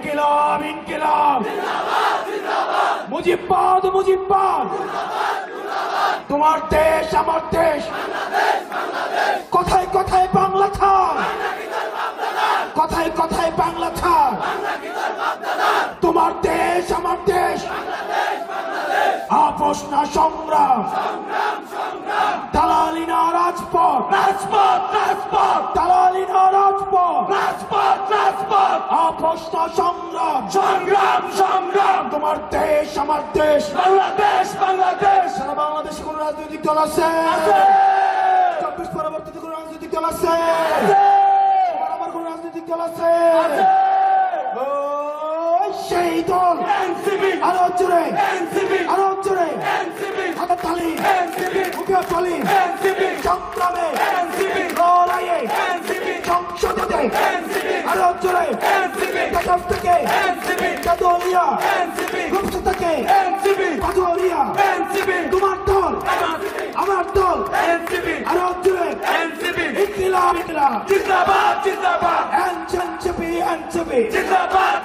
ইনকিলাব ইনকিলাব মুজিববাদ মুজিববাদ তোমার দেশ আমার দেশ কথায় কথায় বাংলা ছাড় কথায় কথায় বাংলা ছাড় তোমার দেশ আমার দেশ আপোষ না সংগ্রাম দালালি না রাজপথ রাজপথ রাজপথ দালালি না রাজপথ রাজপথ রাজপথ আপোষ না সংগ্রাম সংগ্রাম সংগ্রাম তোমার দেশ আমার দেশ বাংলাদেশ বাংলাদেশ সারা বাংলাদেশে কোন রাজনৈতিক দল আছে 24 পরবর্তীতে কোন রাজনৈতিক দল আছে আমার কোন রাজনৈতিক দল আছে সেই দল আরো জোরে আরো জোরে হাতে তালি মুখে তালি সংগ্রামে লড়াইয়ে সংসদে আরো জোরে কাটাফ থেকে কাদোলিয়া রূপসা থেকে কাদোলিয়া তোমার দল আমার দল আরো জোরে ইনকিলাব ইনকিলাব জিন্দাবাদ জিন্দাবাদ এনসিপি এনসিপি জিন্দাবাদ।